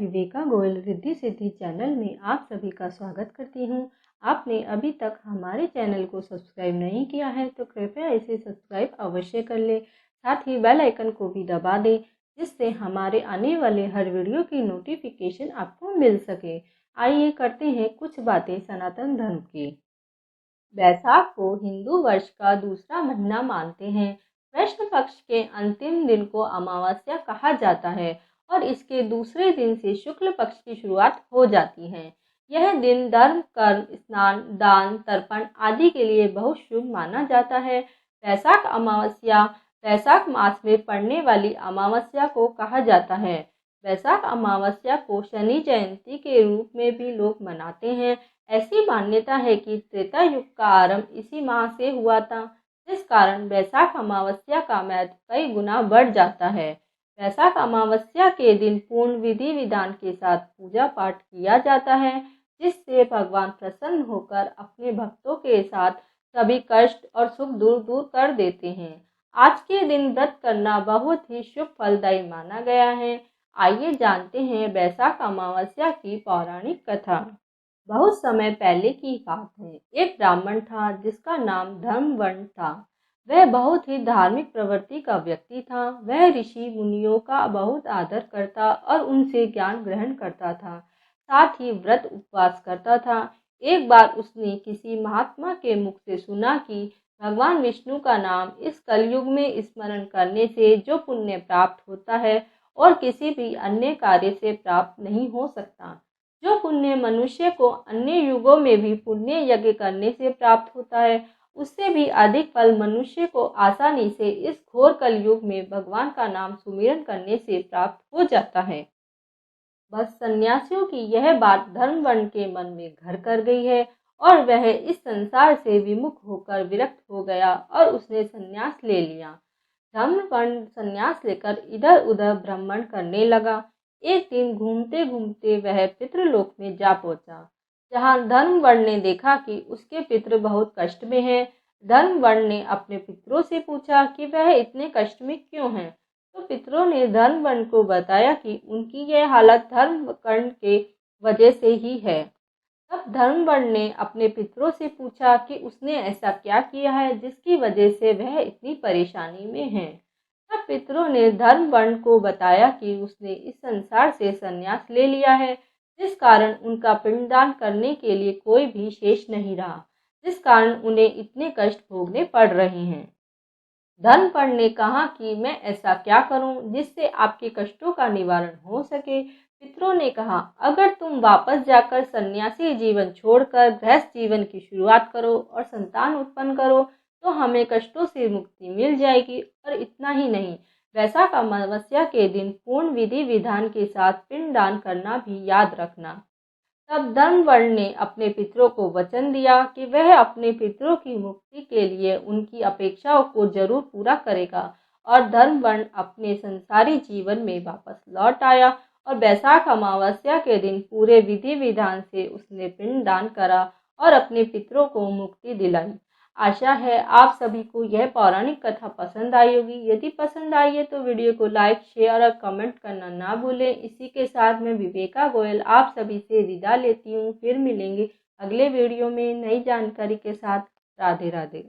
Viveka Goyal Riddhi Siddhi channel में आप सभी का स्वागत करती हूं। आपने अभी तक हमारे चैनल को सब्सक्राइब नहीं किया है तो कृपया इसे सब्सक्राइब अवश्य कर ले। साथ ही बेल आइकन को भी दबा दें जिससे हमारे आने वाले हर वीडियो की नोटिफिकेशन आपको मिल सके। आइए करते हैं कुछ बातें सनातन धर्म की। बैसाख को हिंदू वर्ष का दूसरा महीना मानते हैं। कृष्ण पक्ष के अंतिम दिन को अमावस्या कहा जाता है और इसके दूसरे दिन से शुक्ल पक्ष की शुरुआत हो जाती है। यह दिन धर्म, कर्म, स्नान, दान, तर्पण आदि के लिए बहुत शुभ माना जाता है। बैसाख अमावस्या बैसाख मास में पड़ने वाली अमावस्या को कहा जाता है। बैसाख अमावस्या को शनि जयंती के रूप में भी लोग मनाते हैं। ऐसी मान्यता है कि त्रेता युग का आरंभ इसी माह से हुआ था, जिस कारण बैसाख अमावस्या का महत्व कई गुना बढ़ जाता है। बैसाख अमावस्या के दिन पूर्ण विधि विधान के साथ पूजा पाठ किया जाता है, जिससे भगवान प्रसन्न होकर अपने भक्तों के साथ सभी कष्ट और सुख दूर दूर कर देते हैं। आज के दिन व्रत करना बहुत ही शुभ फलदायी माना गया है। आइए जानते हैं बैसाख अमावस्या की पौराणिक कथा। बहुत समय पहले की बात है। एक ब्राह्मण था जिसका नाम धर्मवर्ण था। वह बहुत ही धार्मिक प्रवृत्ति का व्यक्ति था। वह ऋषि मुनियों का बहुत आदर करता और उनसे ज्ञान ग्रहण करता था। साथ ही व्रत उपवास करता था। एक बार उसने किसी महात्मा के मुख से सुना कि भगवान विष्णु का नाम इस कलयुग में स्मरण करने से जो पुण्य प्राप्त होता है और किसी भी अन्य कार्य से प्राप्त नहीं हो सकता। जो पुण्य मनुष्य को अन्य युगों में भी पुण्य यज्ञ करने से प्राप्त होता है, उससे भी अधिक फल मनुष्य को आसानी से इस घोर कलयुग में भगवान का नाम सुमिरन करने से प्राप्त हो जाता है। बस सन्यासियों की यह बात धर्मवर्ण के मन में घर कर गई है और वह इस संसार से विमुख होकर विरक्त हो गया और उसने संन्यास ले लिया। धर्मवर्ण संन्यास लेकर इधर उधर भ्रमण करने लगा। एक दिन घूमते घूमते वह पितृलोक में जा पहुंचा, जहां धर्मवर्ण ने देखा कि उसके पितृ बहुत कष्ट में हैं। धर्मवर्ण ने अपने पितरों से पूछा कि वह इतने कष्ट में क्यों हैं। तो पितरों ने धर्मवर्ण को बताया कि उनकी यह हालत धर्मकर्ण के वजह से ही है। तब धर्मवर्ण ने अपने पितरों से पूछा कि उसने ऐसा क्या किया है जिसकी वजह से वह इतनी परेशानी में है। तब पितरों ने धर्मवर्ण को बताया कि उसने इस संसार से संन्यास ले लिया है, जिस कारण उनका पिंडदान करने के लिए कोई भी शेष नहीं रहा, जिस कारण उन्हें इतने कष्ट भोगने पड़ रहे हैं। धर्मवर्ण ने कहा कि मैं ऐसा क्या करूं जिससे आपके कष्टों का निवारण हो सके। पितरों ने कहा, अगर तुम वापस जाकर सन्यासी जीवन छोड़कर गृहस्थ जीवन की शुरुआत करो और संतान उत्पन्न करो तो हमें कष्टों से मुक्ति मिल जाएगी। और इतना ही नहीं, बैसाख अमावस्या के दिन पूर्ण विधि विधान के साथ पिंडदान करना भी याद रखना। तब धर्मवर्ण ने अपने पितरों को वचन दिया कि वह अपने पितरों की मुक्ति के लिए उनकी अपेक्षाओं को जरूर पूरा करेगा। और धर्मवर्ण अपने संसारी जीवन में वापस लौट आया और बैसाख अमावस्या के दिन पूरे विधि विधान से उसने पिंडदान करा और अपने पितरों को मुक्ति दिलाई। आशा है आप सभी को यह पौराणिक कथा पसंद आई होगी। यदि पसंद आई है तो वीडियो को लाइक, शेयर और कमेंट करना ना भूलें। इसी के साथ मैं विवेका गोयल आप सभी से विदा लेती हूँ। फिर मिलेंगे अगले वीडियो में नई जानकारी के साथ। राधे राधे।